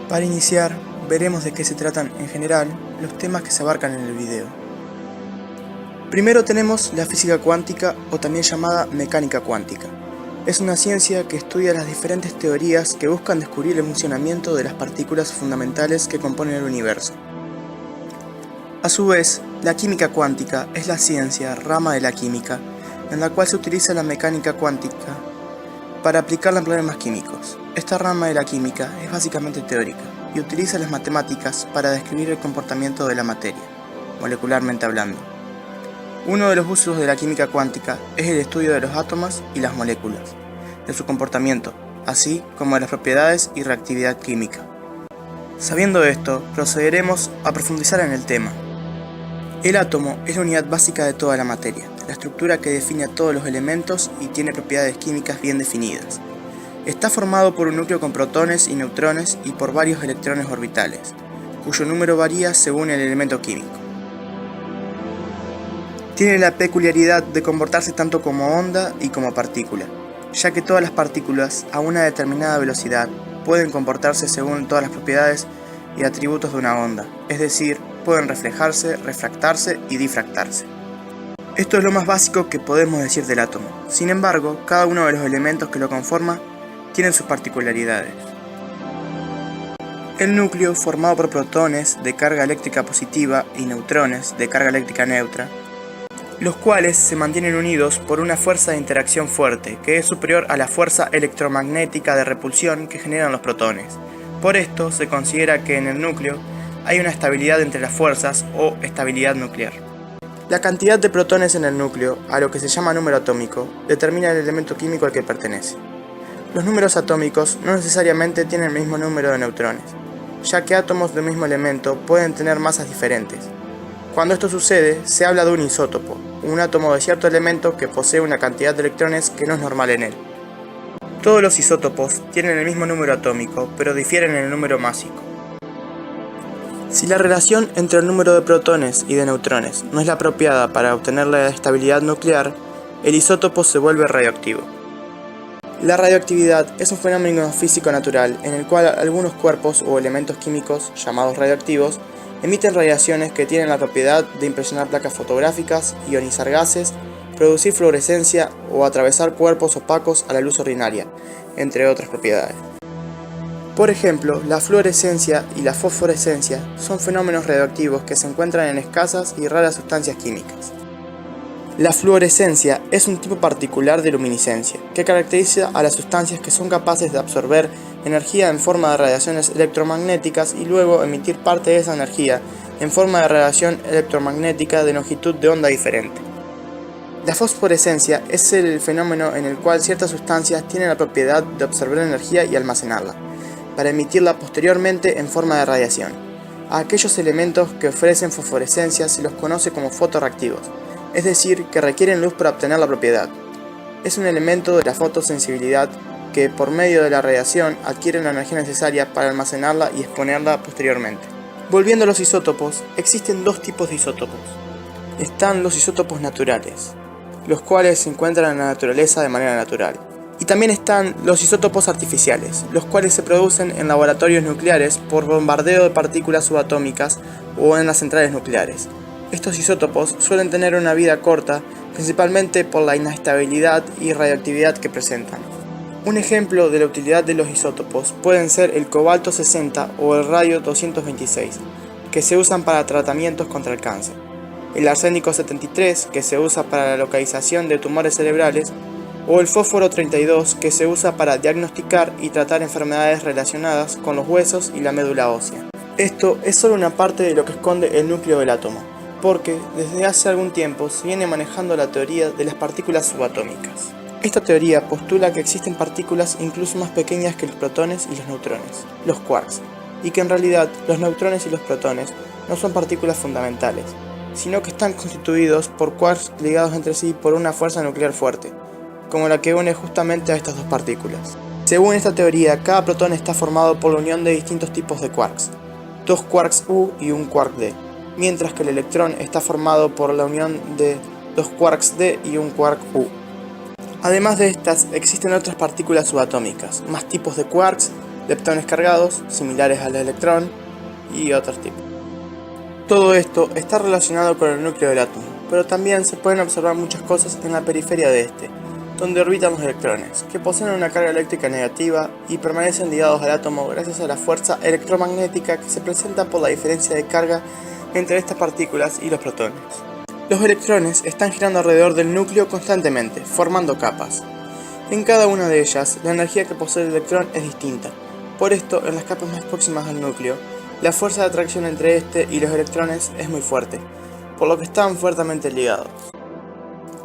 Para iniciar, veremos de qué se tratan en general los temas que se abarcan en el video. Primero tenemos la física cuántica, o también llamada mecánica cuántica. Es una ciencia que estudia las diferentes teorías que buscan descubrir el funcionamiento de las partículas fundamentales que componen el universo. A su vez, la química cuántica es la ciencia, rama de la química, en la cual se utiliza la mecánica cuántica para aplicarla en problemas químicos. Esta rama de la química es básicamente teórica y utiliza las matemáticas para describir el comportamiento de la materia, molecularmente hablando. Uno de los usos de la química cuántica es el estudio de los átomos y las moléculas, de su comportamiento, así como de las propiedades y reactividad química. Sabiendo esto, procederemos a profundizar en el tema. El átomo es la unidad básica de toda la materia, la estructura que define a todos los elementos y tiene propiedades químicas bien definidas. Está formado por un núcleo con protones y neutrones y por varios electrones orbitales, cuyo número varía según el elemento químico. Tiene la peculiaridad de comportarse tanto como onda y como partícula, ya que todas las partículas a una determinada velocidad pueden comportarse según todas las propiedades y atributos de una onda, es decir, pueden reflejarse, refractarse y difractarse. Esto es lo más básico que podemos decir del átomo. Sin embargo, cada uno de los elementos que lo conforma tienen sus particularidades. El núcleo, formado por protones de carga eléctrica positiva y neutrones de carga eléctrica neutra, los cuales se mantienen unidos por una fuerza de interacción fuerte, que es superior a la fuerza electromagnética de repulsión que generan los protones. Por esto se considera que en el núcleo hay una estabilidad entre las fuerzas o estabilidad nuclear. La cantidad de protones en el núcleo, a lo que se llama número atómico, determina el elemento químico al que pertenece. Los números atómicos no necesariamente tienen el mismo número de neutrones, ya que átomos del mismo elemento pueden tener masas diferentes. Cuando esto sucede, se habla de un isótopo, un átomo de cierto elemento que posee una cantidad de electrones que no es normal en él. Todos los isótopos tienen el mismo número atómico, pero difieren en el número másico. Si la relación entre el número de protones y de neutrones no es la apropiada para obtener la estabilidad nuclear, el isótopo se vuelve radioactivo. La radioactividad es un fenómeno físico natural en el cual algunos cuerpos o elementos químicos, llamados radioactivos, emiten radiaciones que tienen la propiedad de impresionar placas fotográficas, ionizar gases, producir fluorescencia o atravesar cuerpos opacos a la luz ordinaria, entre otras propiedades. Por ejemplo, la fluorescencia y la fosforescencia son fenómenos radioactivos que se encuentran en escasas y raras sustancias químicas. La fluorescencia es un tipo particular de luminiscencia, que caracteriza a las sustancias que son capaces de absorber energía en forma de radiaciones electromagnéticas y luego emitir parte de esa energía en forma de radiación electromagnética de longitud de onda diferente. La fosforescencia es el fenómeno en el cual ciertas sustancias tienen la propiedad de absorber energía y almacenarla, para emitirla posteriormente en forma de radiación. A aquellos elementos que ofrecen fosforescencia se los conoce como fotorreactivos, es decir, que requieren luz para obtener la propiedad. Es un elemento de la fotosensibilidad que, por medio de la radiación, adquiere la energía necesaria para almacenarla y exponerla posteriormente. Volviendo a los isótopos, existen dos tipos de isótopos. Están los isótopos naturales, los cuales se encuentran en la naturaleza de manera natural. Y también están los isótopos artificiales, los cuales se producen en laboratorios nucleares por bombardeo de partículas subatómicas o en las centrales nucleares. Estos isótopos suelen tener una vida corta, principalmente por la inestabilidad y radioactividad que presentan. Un ejemplo de la utilidad de los isótopos pueden ser el cobalto 60 o el radio 226, que se usan para tratamientos contra el cáncer, el arsénico 73, que se usa para la localización de tumores cerebrales, o el fósforo 32, que se usa para diagnosticar y tratar enfermedades relacionadas con los huesos y la médula ósea. Esto es solo una parte de lo que esconde el núcleo del átomo, porque desde hace algún tiempo se viene manejando la teoría de las partículas subatómicas. Esta teoría postula que existen partículas incluso más pequeñas que los protones y los neutrones, los quarks, y que en realidad los neutrones y los protones no son partículas fundamentales, sino que están constituidos por quarks ligados entre sí por una fuerza nuclear fuerte, como la que une justamente a estas dos partículas. Según esta teoría, cada protón está formado por la unión de distintos tipos de quarks, dos quarks U y un quark D, mientras que el electrón está formado por la unión de dos quarks D y un quark U. Además de estas, existen otras partículas subatómicas, más tipos de quarks leptones cargados, similares al electrón, y otros tipos. Todo esto está relacionado con el núcleo del átomo, pero también se pueden observar muchas cosas en la periferia de este, donde orbitan los electrones, que poseen una carga eléctrica negativa y permanecen ligados al átomo gracias a la fuerza electromagnética que se presenta por la diferencia de carga entre estas partículas y los protones. Los electrones están girando alrededor del núcleo constantemente, formando capas. En cada una de ellas, la energía que posee el electrón es distinta. Por esto, en las capas más próximas al núcleo, la fuerza de atracción entre este y los electrones es muy fuerte, por lo que están fuertemente ligados.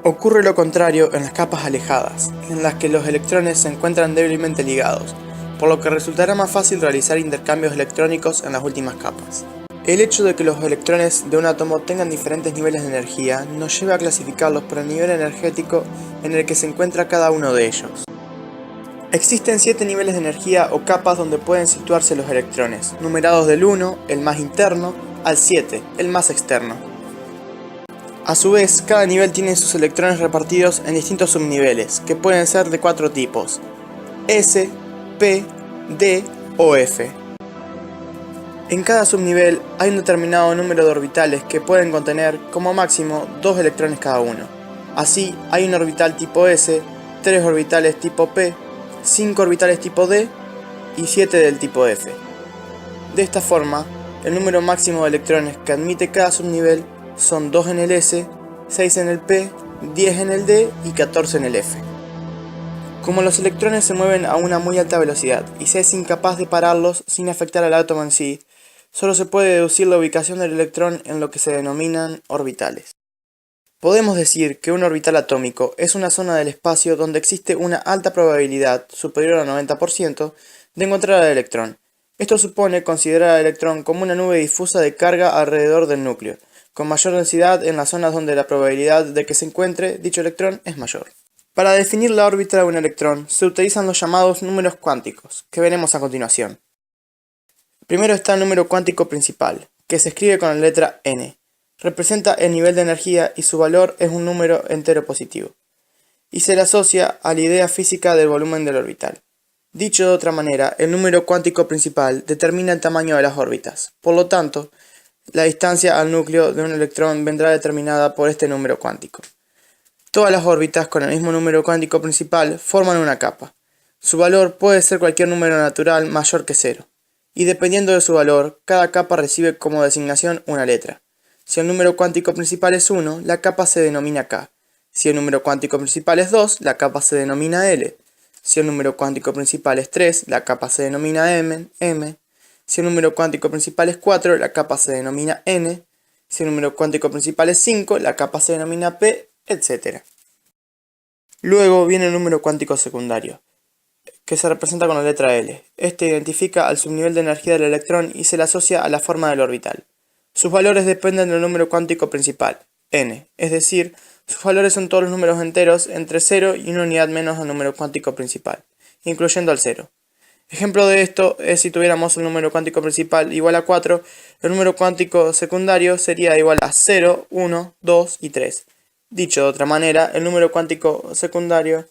Ocurre lo contrario en las capas alejadas, en las que los electrones se encuentran débilmente ligados, por lo que resultará más fácil realizar intercambios electrónicos en las últimas capas. El hecho de que los electrones de un átomo tengan diferentes niveles de energía nos lleva a clasificarlos por el nivel energético en el que se encuentra cada uno de ellos. Existen 7 niveles de energía o capas donde pueden situarse los electrones, numerados del 1, el más interno, al 7, el más externo. A su vez, cada nivel tiene sus electrones repartidos en distintos subniveles, que pueden ser de 4 tipos: S, P, D o F. En cada subnivel hay un determinado número de orbitales que pueden contener, como máximo, 2 electrones cada uno. Así, hay un orbital tipo S, 3 orbitales tipo P, 5 orbitales tipo D y 7 del tipo F. De esta forma, el número máximo de electrones que admite cada subnivel son 2 en el S, 6 en el P, 10 en el D y 14 en el F. Como los electrones se mueven a una muy alta velocidad y se es incapaz de pararlos sin afectar al átomo en sí, solo se puede deducir la ubicación del electrón en lo que se denominan orbitales. Podemos decir que un orbital atómico es una zona del espacio donde existe una alta probabilidad, superior al 90%, de encontrar al electrón. Esto supone considerar al electrón como una nube difusa de carga alrededor del núcleo, con mayor densidad en las zonas donde la probabilidad de que se encuentre dicho electrón es mayor. Para definir la órbita de un electrón se utilizan los llamados números cuánticos, que veremos a continuación. Primero está el número cuántico principal, que se escribe con la letra n. Representa el nivel de energía y su valor es un número entero positivo, y se le asocia a la idea física del volumen del orbital. Dicho de otra manera, el número cuántico principal determina el tamaño de las órbitas, por lo tanto, la distancia al núcleo de un electrón vendrá determinada por este número cuántico. Todas las órbitas con el mismo número cuántico principal forman una capa. Su valor puede ser cualquier número natural mayor que 0, y dependiendo de su valor, cada capa recibe como designación una letra. Si el número cuántico principal es 1, la capa se denomina K. Si el número cuántico principal es 2, la capa se denomina L. Si el número cuántico principal es 3, la capa se denomina M. Si el número cuántico principal es 4, la capa se denomina N. Si el número cuántico principal es 5, la capa se denomina P, etc. Luego viene el número cuántico secundario, que se representa con la letra L. Este identifica al subnivel de energía del electrón y se le asocia a la forma del orbital. Sus valores dependen del número cuántico principal, n, es decir, sus valores son todos los números enteros entre 0 y una unidad menos al número cuántico principal, incluyendo al 0. Ejemplo de esto es si tuviéramos el número cuántico principal igual a 4, el número cuántico secundario sería igual a 0, 1, 2 y 3. Dicho de otra manera, el número cuántico secundario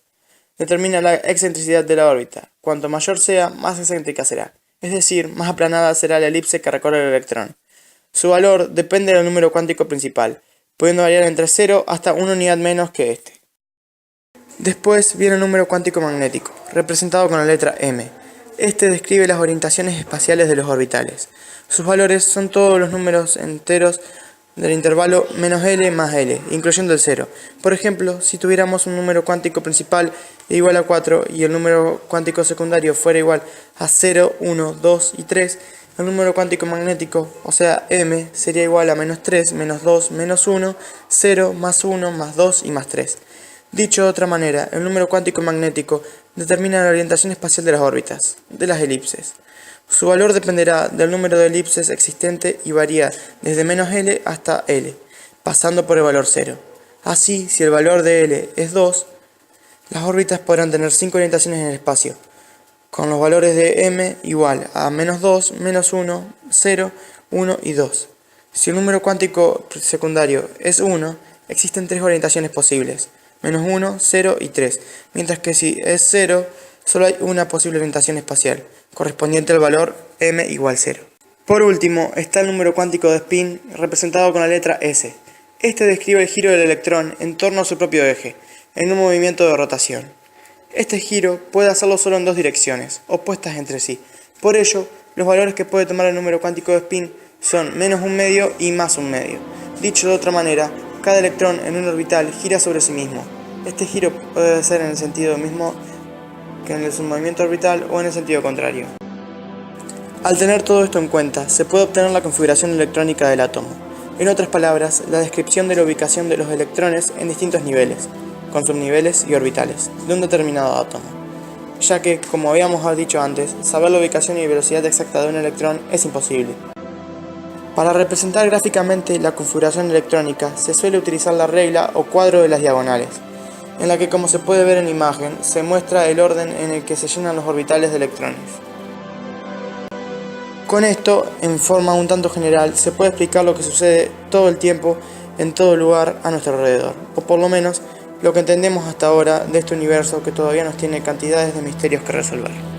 determina la excentricidad de la órbita. Cuanto mayor sea, más excéntrica será, es decir, más aplanada será la elipse que recorre el electrón. Su valor depende del número cuántico principal, pudiendo variar entre 0 hasta una unidad menos que este. Después viene el número cuántico magnético, representado con la letra m. Este describe las orientaciones espaciales de los orbitales. Sus valores son todos los números enteros del intervalo menos L más L, incluyendo el 0. Por ejemplo, si tuviéramos un número cuántico principal igual a 4 y el número cuántico secundario fuera igual a 0, 1, 2 y 3, el número cuántico magnético, o sea m, sería igual a menos 3, menos 2, menos 1, 0, más 1, más 2 y más 3. Dicho de otra manera, el número cuántico magnético determina la orientación espacial de las órbitas, de las elipses. Su valor dependerá del número de elipses existente y varía desde menos L hasta L, pasando por el valor 0. Así, si el valor de L es 2, las órbitas podrán tener 5 orientaciones en el espacio, con los valores de m igual a menos 2, menos 1, 0, 1 y 2. Si el número cuántico secundario es 1, existen 3 orientaciones posibles, menos 1, 0 y 3, mientras que si es 0, solo hay una posible orientación espacial, correspondiente al valor m igual 0. Por último, está el número cuántico de spin, representado con la letra S. Este describe el giro del electrón en torno a su propio eje, en un movimiento de rotación. Este giro puede hacerlo solo en dos direcciones, opuestas entre sí. Por ello, los valores que puede tomar el número cuántico de spin son menos un medio y más un medio. Dicho de otra manera, cada electrón en un orbital gira sobre sí mismo. Este giro puede ser en el sentido mismo que en el submovimiento orbital o en el sentido contrario. Al tener todo esto en cuenta, se puede obtener la configuración electrónica del átomo. En otras palabras, la descripción de la ubicación de los electrones en distintos niveles, con subniveles y orbitales, de un determinado átomo. Ya que, como habíamos dicho antes, saber la ubicación y velocidad exacta de un electrón es imposible. Para representar gráficamente la configuración electrónica, se suele utilizar la regla o cuadro de las diagonales, en la que, como se puede ver en la imagen, se muestra el orden en el que se llenan los orbitales de electrones. Con esto, en forma un tanto general, se puede explicar lo que sucede todo el tiempo, en todo lugar, a nuestro alrededor, o por lo menos lo que entendemos hasta ahora de este universo que todavía nos tiene cantidades de misterios que resolver.